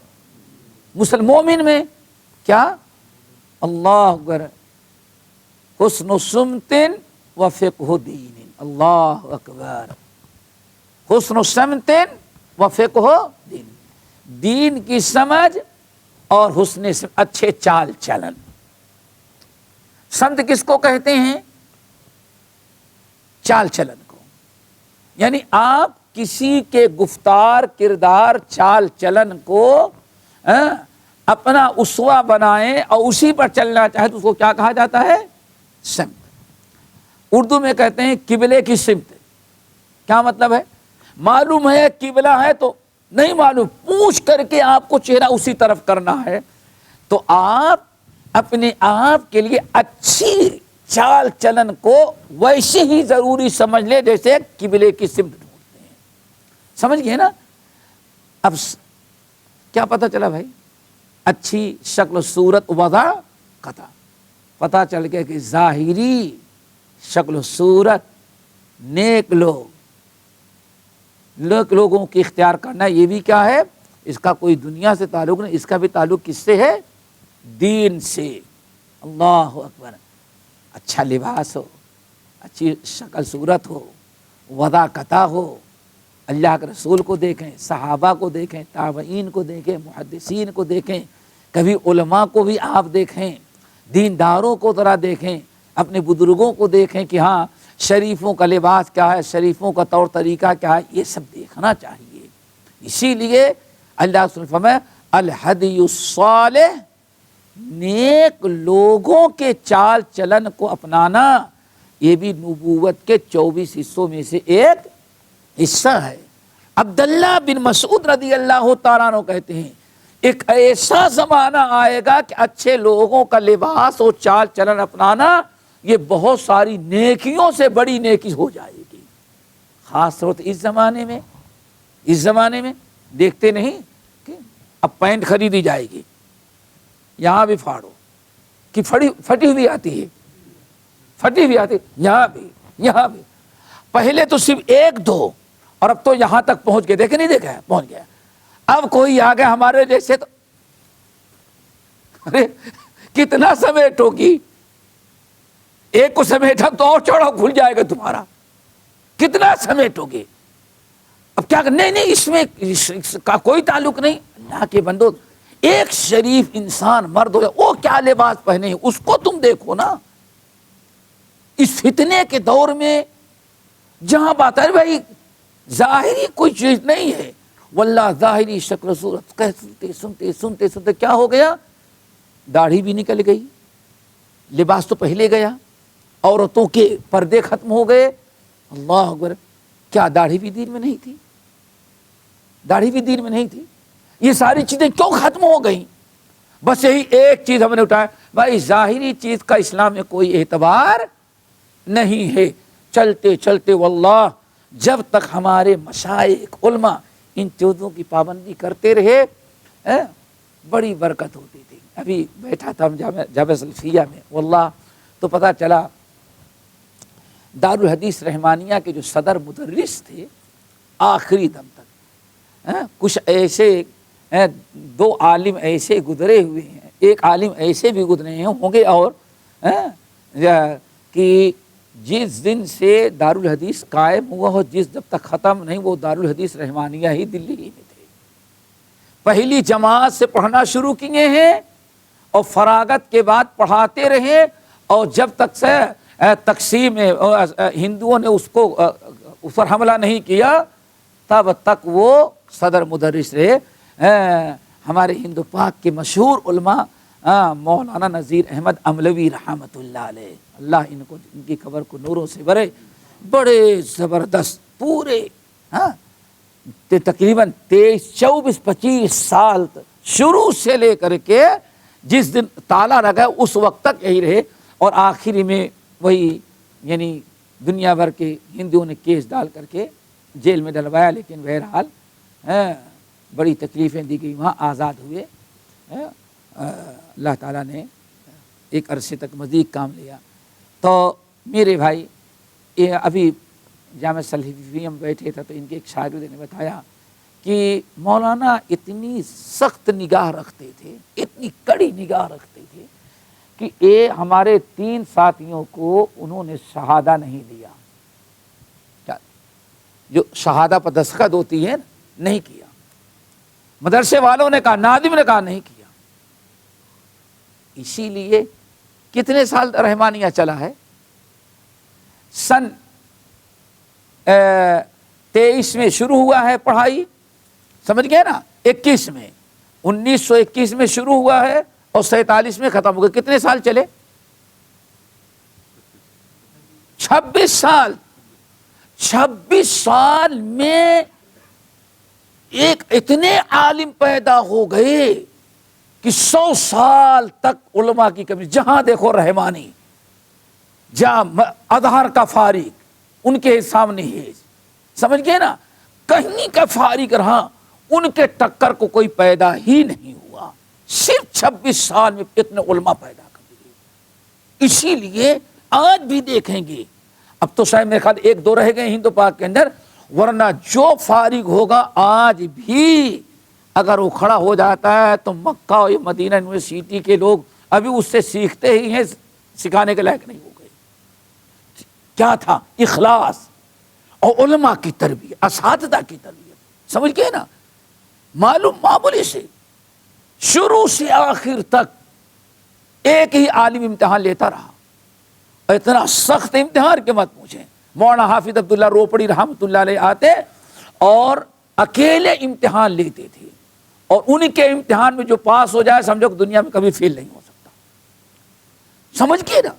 مومن میں. کیا؟ اللہ اکبر، حسن سمت و فقہ دین. اللہ اکبر، حسن سمت و فقہ دین. دین کی سمجھ اور حسن اچھے چال چلن. سمت کس کو کہتے ہیں؟ چال چلن کو. یعنی آپ کسی کے گفتار، کردار، چال چلن کو اپنا اسوہ بنائیں اور اسی پر چلنا چاہے تو اس کو کیا کہا جاتا ہے؟ سمت. اردو میں کہتے ہیں قبلے کی سمت. کیا مطلب ہے؟ معلوم ہے قبلہ ہے تو نہیں معلوم، پوچھ کر کے آپ کو چہرہ اسی طرف کرنا ہے، تو آپ اپنے آپ کے لیے اچھی چال چلن کو ویسے ہی ضروری سمجھ لے جیسے قبلے کی سمت ڈھونڈتے ہیں. سمجھ گئے نا؟ اب کیا پتہ چلا بھائی؟ اچھی شکل و صورت وضع قطع، پتہ چل گیا کہ ظاہری شکل و صورت نیک لوگوں کی اختیار کرنا، یہ بھی کیا ہے؟ اس کا کوئی دنیا سے تعلق نہیں، اس کا بھی تعلق کس سے ہے؟ دین سے. اللہ اکبر. اچھا لباس ہو، اچھی شکل صورت ہو، وضع قطع ہو، اللہ کے رسول کو دیکھیں، صحابہ کو دیکھیں، تابعین کو دیکھیں، محدثین کو دیکھیں، کبھی علماء کو بھی آپ دیکھیں، دینداروں کو ذرا دیکھیں، اپنے بزرگوں کو دیکھیں کہ ہاں شریفوں کا لباس کیا ہے، شریفوں کا طور طریقہ کیا ہے، یہ سب دیکھنا چاہیے. اسی لیے اللہ سبحانہ فرمایا الہدی الصالح، نیک لوگوں کے چال چلن کو اپنانا، یہ بھی نبوت کے 24 حصوں میں سے ایک حصہ ہے. عبداللہ بن مسعود رضی اللہ تعالیٰ عنہ کہتے ہیں ایک ایسا زمانہ آئے گا کہ اچھے لوگوں کا لباس اور چال چلن اپنانا یہ بہت ساری نیکیوں سے بڑی نیکی ہو جائے گی. خاص طور سے اس زمانے میں دیکھتے نہیں کہ اب پینٹ خریدی جائے گی، یہاں بھی پھاڑو کہ پھٹی ہوئی آتی ہے، یہاں بھی پہلے تو صرف 1-2 اور اب تو یہاں تک پہنچ گئے. دیکھے نہیں دیکھا ہے؟ پہنچ گیا. اب کوئی آ گیا ہمارے جیسے تو ارے کتنا سمیٹو گی، ایک کو سمیٹا تو اور چوڑا کھل جائے گا تمہارا، کتنا سمیٹو گے. اب کیا نہیں اس میں اس کا کوئی تعلق نہیں. اللہ کے بندو، ایک شریف انسان مرد ہو وہ کیا لباس پہنے اس کو تم دیکھو نا. اس فتنے کے دور میں جہاں بات ہے بھائی ظاہری کوئی چیز نہیں ہے، واللہ ظاہری شکل و صورت سنتے کیا ہو گیا؟ داڑھی بھی نکل گئی، لباس تو پہلے گیا، عورتوں کے پردے ختم ہو گئے. اللہ اکبر. کیا داڑھی بھی دین میں نہیں تھی؟ یہ ساری چیزیں کیوں ختم ہو گئیں؟ بس یہی ایک چیز ہم نے اٹھایا، بھائی ظاہری چیز کا اسلام میں کوئی اعتبار نہیں ہے. چلتے چلتے واللہ جب تک ہمارے مشائخ علماء ان چیزوں کی پابندی کرتے رہے بڑی برکت ہوتی تھی. ابھی بیٹھا تھا جامعہ سلفیہ میں واللہ تو پتہ چلا دارالحدیث رحمانیہ کے جو صدر مدرس تھے آخری دم تک کچھ ایسے 2 عالم ایسے گزرے ہوئے ہیں، ایک عالم ایسے بھی گزرے ہوں گے اور کہ جس دن سے دارالحدیث قائم ہوا ہو جب تک ختم نہیں وہ دارالحدیث رحمانیہ ہی دلی میں تھے. پہلی جماعت سے پڑھنا شروع کیے ہیں اور فراغت کے بعد پڑھاتے رہے، اور جب تک سے تقسیم ہندوؤں نے اس پر حملہ نہیں کیا تب تک وہ صدر مدرس رہے. ہمارے ہندو پاک کے مشہور علماء مولانا نذیر احمد املوی رحمۃ اللہ علیہ، اللہ ان کی قبر کو نوروں سے بھرے، بڑے زبردست پورے تقریباً 23-24-25 سال شروع سے لے کر کے جس دن تالا لگا اس وقت تک یہی رہے، اور آخری میں وہی یعنی دنیا بھر کے ہندوؤں نے کیس ڈال کر کے جیل میں ڈلوایا، لیکن بہرحال بڑی تکلیفیں دی گئی، وہاں آزاد ہوئے. اللہ تعالیٰ نے ایک عرصے تک مزید کام لیا. تو میرے بھائی یہ ابھی جامعہ سلفیہ میں بیٹھے تھے تو ان کے ایک شاگرد نے بتایا کہ مولانا اتنی سخت نگاہ رکھتے تھے، اتنی کڑی نگاہ رکھتے تھے کہ ہمارے 3 ساتھیوں کو انہوں نے شہادہ نہیں دیا، جو شہادہ پر دستخط ہوتی ہے نہیں کیا. مدرسے والوں نے کہا، ناظم نے کہا نہیں کیا. اسی لیے کتنے سال رحمانیہ چلا ہے؟ سن 23 میں شروع ہوا ہے پڑھائی، سمجھ گئے نا، 21 میں 1921 میں شروع ہوا ہے اور 47 میں ختم ہو گیا. کتنے سال چلے؟ 26 سال. 26 سال میں ایک اتنے عالم پیدا ہو گئے کہ 100 سال تک علماء کی کمی. جہاں دیکھو رحمانی، جہاں اظہر کا فارغ ان کے سامنے ہے، سمجھ گئے نا، کہیں کا فارغ رہا ان کے ٹکر کو کوئی پیدا ہی نہیں ہوا. صرف 26 سال میں اتنے علماء پیدا کر دیے. اسی لیے آج بھی دیکھیں گے، اب تو شاید میرے خیال 1-2 رہ گئے ہند و پاک کے اندر، ورنہ جو فارغ ہوگا آج بھی اگر وہ کھڑا ہو جاتا ہے تو مکہ اور مدینہ یونیورسٹی کے لوگ ابھی اس سے سیکھتے ہی ہیں، سکھانے کے لائق نہیں ہو گئے. کیا تھا؟ اخلاص اور علماء کی تربیت، اساتذہ کی تربیت. سمجھ گئے نا، معمولی سے شروع سے آخر تک ایک ہی عالم امتحان لیتا رہا. اتنا سخت امتحان کے مت پوچھیں. مولانا حافظ عبداللہ روپڑی رحمۃ اللہ علیہ آتے اور اکیلے امتحان لیتے تھے، اور ان کے امتحان میں جو پاس ہو جائے سمجھو کہ دنیا میں کبھی فیل نہیں ہو سکتا. سمجھ گئے نا،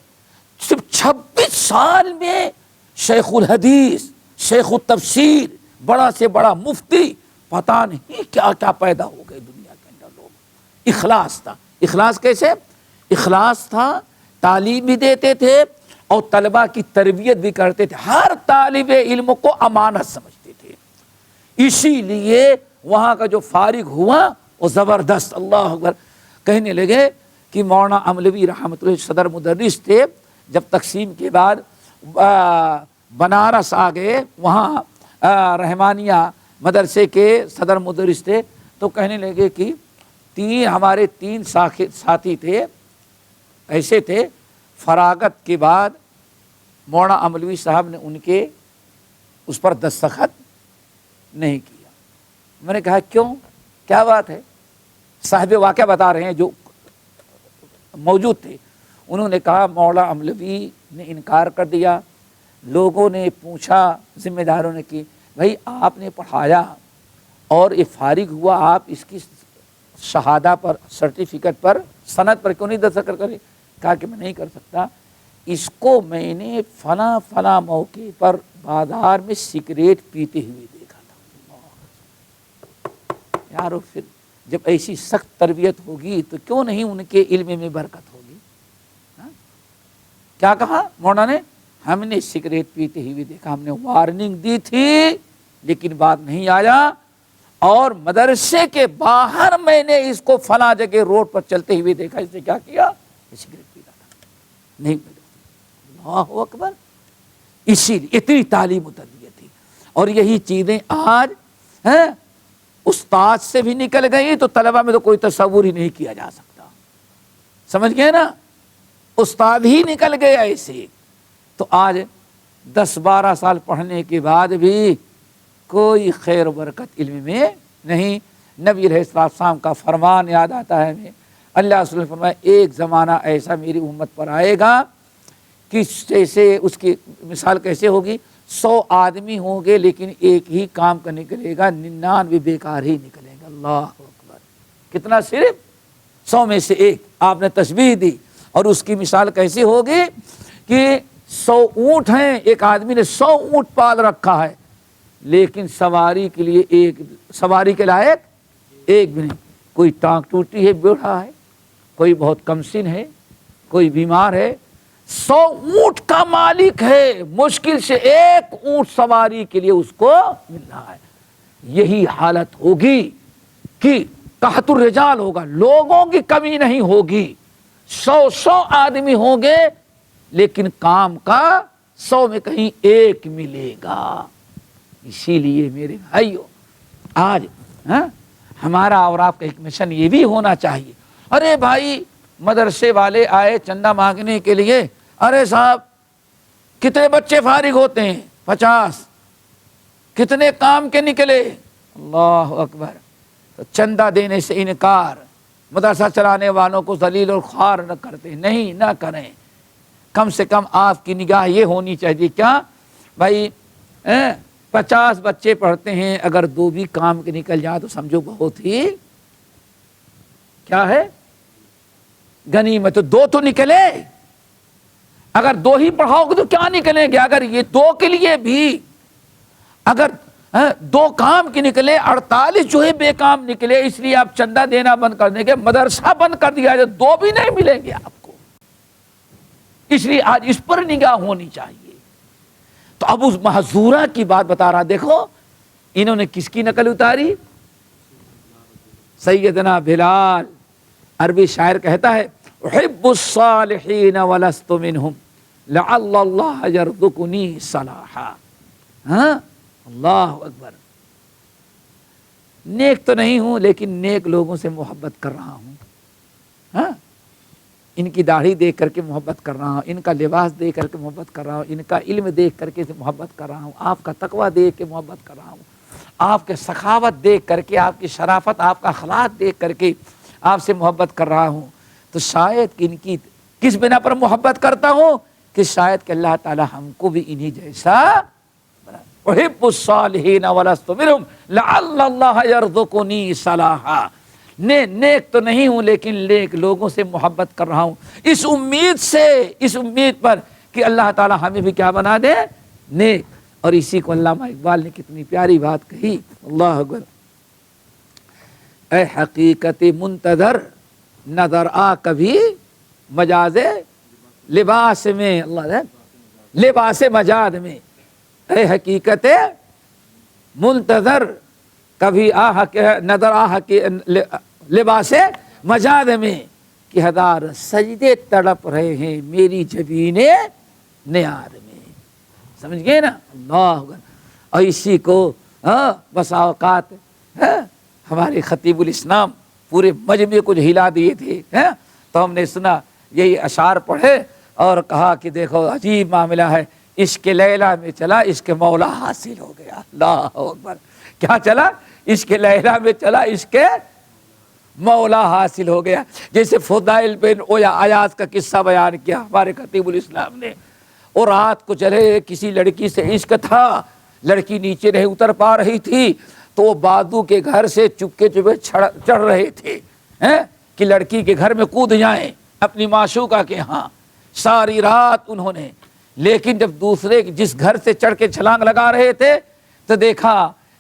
صرف 26 سال میں شیخ الحدیث، شیخ التفسیر، بڑا سے بڑا مفتی، پتہ نہیں کیا کیا پیدا ہو گئے دنیا کے اندر لوگ. اخلاص تھا. اخلاص کیسے؟ اخلاص تھا، تعلیم بھی دیتے تھے اور طلبہ کی تربیت بھی کرتے تھے. ہر طالب علم کو امانت سمجھتے تھے. اسی لیے وہاں کا جو فارغ ہوا وہ زبردست، اللہ اکبر، کہنے لگے کہ مولانا املوی رحمۃ اللہ صدر مدرس تھے. جب تقسیم کے بعد بنارس آ گئے، وہاں رحمانیہ مدرسے کے صدر مدرس تھے، تو کہنے لگے کہ ہمارے 3 ساتھی تھے، ایسے تھے، فراغت کے بعد مولانا املوی صاحب نے ان کے اس پر دستخط نہیں کیا. میں نے کہا کیوں، کیا بات ہے؟ صاحب واقعہ بتا رہے ہیں جو موجود تھے. انہوں نے کہا مولانا املوی نے انکار کر دیا. لوگوں نے پوچھا، ذمہ داروں نے کی، بھائی آپ نے پڑھایا اور یہ فارغ ہوا، آپ اس کی شہادہ پر، سرٹیفکیٹ پر، سند پر کیوں نہیں دستخط کرے؟ کہا کہ میں نہیں کر سکتا، اس کو میں نے فلاں موقع پر بازار میں سگریٹ پیتے ہوئے دیکھا تھا. یارو پھر جب ایسی سخت تربیت ہوگی تو کیوں نہیں ان کے علم میں برکت ہوگی؟ کیا کہا مولانا نے؟ ہم نے سگریٹ پیتے ہوئے دیکھا، ہم نے وارننگ دی تھی لیکن بات نہیں آیا، اور مدرسے کے باہر میں نے اس کو فلاں جگہ روڈ پر چلتے ہوئے دیکھا. اس نے کیا کیا؟ سگریٹ پیتا تھا. نہیں، اللہ اکبر. اسی لیے اتنی تعلیم و تربیت تھی. اور یہی چیزیں آج ہیں استاد سے بھی نکل گئی تو طلبہ میں تو کوئی تصور ہی نہیں کیا جا سکتا. سمجھ گئے نا، استاد ہی نکل گئے ایسے. تو آج 10-12 سال پڑھنے کے بعد بھی کوئی خیر و برکت علم میں نہیں. نبی علیہ السلام کا فرمان یاد آتا ہے ہمیں. اللہ رسول نے فرمایا ایک زمانہ ایسا میری امت پر آئے گا کہ جیسے اس کی مثال کیسے ہوگی، 100 آدمی ہوں گے لیکن ایک ہی کام کا نکلے گا، 99 بیکار ہی نکلے گا. اللہ اکبر. کتنا؟ صرف 100 میں سے ایک. آپ نے تشبیہ دی. اور اس کی مثال کیسے ہوگی کہ 100 اونٹ ہیں، ایک آدمی نے 100 اونٹ پال رکھا ہے لیکن سواری کے لیے سواری کے لائق ایک بھی نہیں. کوئی ٹانگ ٹوٹی ہے، بوڑھا ہے، کوئی بہت کم سن ہے، کوئی بیمار ہے. 100 اونٹ کا مالک ہے، مشکل سے ایک اونٹ سواری کے لیے اس کو مل رہا ہے. یہی حالت ہوگی کہ قحط الرجال ہوگا، لوگوں کی کمی نہیں ہوگی. 100 آدمی ہوں گے لیکن کام کا 100 میں کہیں ایک ملے گا. اسی لیے میرے بھائیو آج ہمارا اور آپ کا ایک مشن یہ بھی ہونا چاہیے. ارے بھائی مدرسے والے آئے چندہ مانگنے کے لیے، ارے صاحب کتنے بچے فارغ ہوتے ہیں؟ 50. کتنے کام کے نکلے؟ اللہ اکبر. تو چندہ دینے سے انکار. مدرسہ چلانے والوں کو ذلیل اور خوار نہ کرتے، نہیں، نہ کریں. کم سے کم آپ کی نگاہ یہ ہونی چاہیے کیا بھائی 50 بچے پڑھتے ہیں، اگر 2 بھی کام کے نکل جائے تو سمجھو بہت ہی کیا ہے، غنیمت. 2 تو نکلے. اگر 2 ہی پڑھاؤ گے تو کیا نکلیں گے؟ اگر یہ 2 کے لیے بھی اگر 2 کام کی نکلے 48 جو ہے بے کام نکلے، اس لیے آپ چندہ دینا بند کر دیں گے، مدرسہ بند کر دیا جائے 2 بھی نہیں ملیں گے آپ کو، اس لیے آج اس پر نگاہ ہونی چاہیے۔ تو ابو محذورہ کی بات بتا رہا، دیکھو انہوں نے کس کی نقل اتاری؟ سیدنا بلال۔ عربی شاعر کہتا ہے احب الصالحین ولست منہم لعل اللہ یرزقنی صلاحا۔ ہاں اللہ اکبر، نیک تو نہیں ہوں لیکن نیک لوگوں سے محبت کر رہا ہوں، ہاں ان کی داڑھی دیکھ کر کے محبت کر رہا ہوں، ان کا لباس دیکھ کر کے محبت کر رہا ہوں، ان کا علم دیکھ کر کے محبت کر رہا ہوں، آپ کا تقوی دیکھ کے محبت کر رہا ہوں، آپ کے سخاوت دیکھ کر کے، آپ کی شرافت، آپ کا اخلاق دیکھ کر کے آپ سے محبت کر رہا ہوں۔ تو شاید کہ ان کی کس بنا پر محبت کرتا ہوں کہ شاید کہ اللہ تعالی ہم کو بھی انہی جیسا احب الصالحین ولست منہم لعل اللہ یرزقنی صلاحا۔ نیک تو نہیں ہوں لیکن نیک لوگوں سے محبت کر رہا ہوں، اس امید سے، اس امید پر کہ اللہ تعالی ہمیں بھی کیا بنا دے، نیک۔ اور اسی کو علامہ اقبال نے کتنی پیاری بات کہی، اللہ اکبر، اے حقیقت منتظر نظر آ کبھی مجاز لباس میں، اللہ لباس مجاز میں، اے حقیقت منتظر کبھی نظر آ لباس مجاز میں کہ 1000 سجدے تڑپ رہے ہیں میری جبین نیار میں۔ سمجھ گئے نا، اللہ اکبر۔ اور اسی کو بسا اوقات ہمارے خطیب الاسلام پورے مجمع کو ہلا دیے تھے، تو ہم نے سنا یہی اشعار پڑھے اور کہا کہ دیکھو عجیب معاملہ ہے، عشق لیلا میں چلا عشق مولا حاصل ہو گیا، اللہ اکبر۔ کیا چلا؟ عشق لیلا میں چلا عشق مولا حاصل ہو گیا۔ جیسے فضائل بن ایاض کا قصہ بیان کیا ہمارے خطیب الاسلام نے، اور رات کو چلے کسی لڑکی سے عشق تھا، لڑکی نیچے نہیں اتر پا رہی تھی، تو وہ بادو کے گھر سے چپکے چپکے چڑھ رہے تھے کہ لڑکی کے گھر میں کود جائیں اپنی معشوقہ کے ہاں۔ ساری رات انہوں نے، لیکن جب دوسرے جس گھر سے چڑھ کے چھلانگ لگا رہے تھے تو دیکھا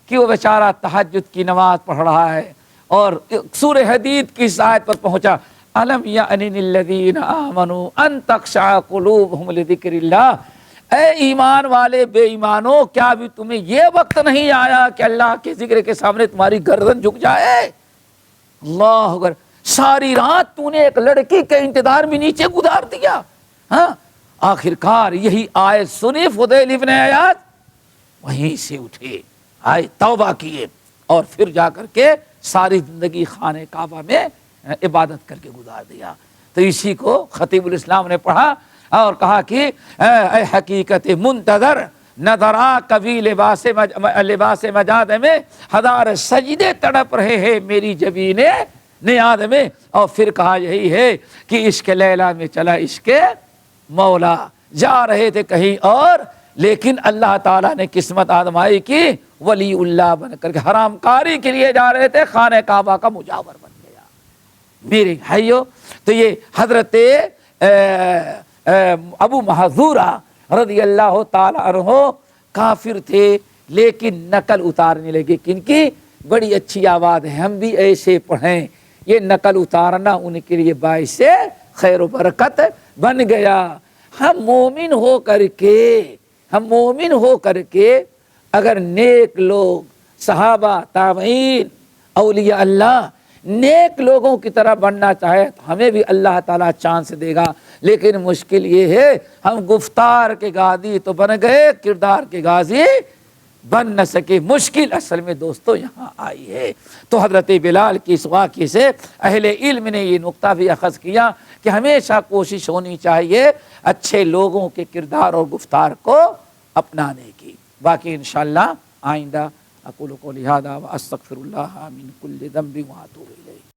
کہ وہ بیچارہ تہجد کی نماز پڑھ رہا ہے، اور سورہ حدید کی اس آیت پر پہنچا، الم یأن للذین آمنوا ان تخشع قلوبہم لذکر اللہ۔ اے ایمان والے بے ایمانو، کیا ابھی تمہیں یہ وقت نہیں آیا کہ اللہ کے ذکر کے سامنے تمہاری گردن جھک جائے؟ اللہ اکبر، ساری رات تو نے ایک لڑکی کے انتظار میں نیچے گزار دیا، ہاں آخر کار یہی آیت سنی فضیل ابن عیاض، وہیں سے اٹھے، آئے توبہ کیے، اور پھر جا کر کے ساری زندگی خانہ کعبہ میں عبادت کر کے گزار دیا۔ تو اسی کو خطیب الاسلام نے پڑھا اور کہا کہ اے حقیقت منتظر نظر آ کبھی لباس مجاد میں 1000 سجدے تڑپ رہے ہیں میری جبین نیاد میں۔ اور پھر کہا یہی ہے کہ عشق لیلا میں چلا عشق مولا، جا رہے تھے کہیں اور، لیکن اللہ تعالیٰ نے قسمت آزمائی کی، ولی اللہ بن کر کے حرام کاری کے لیے جا رہے تھے، خانہ کعبہ کا مجاور بن گیا۔ میرے بھائیو، تو یہ حضرت ابو محذورہ رضی اللہ تعالی عنہ کافر تھے، لیکن نقل اتارنے لگے، کن کی؟ بڑی اچھی آواز ہے، ہم بھی ایسے پڑھیں، یہ نقل اتارنا ان کے لیے باعث خیر و برکت بن گیا۔ ہم مومن ہو کر کے اگر نیک لوگ، صحابہ، تابعین، اولیاء اللہ، نیک لوگوں کی طرح بننا چاہے تو ہمیں بھی اللہ تعالیٰ چانس دے گا، لیکن مشکل یہ ہے ہم گفتار کے غازی تو بن گئے، کردار کے غازی بن نہ سکے۔ مشکل اصل میں دوستو یہاں آئی ہے۔ تو حضرت بلال کی اس واقعے سے اہل علم نے یہ نقطہ بھی اخذ کیا کہ ہمیشہ کوشش ہونی چاہیے اچھے لوگوں کے کردار اور گفتار کو اپنانے کی۔ باقی انشاءاللہ آئندہ اقول قولی ھذا واستغفر اللہ من کل ذنب واتوب الیہ۔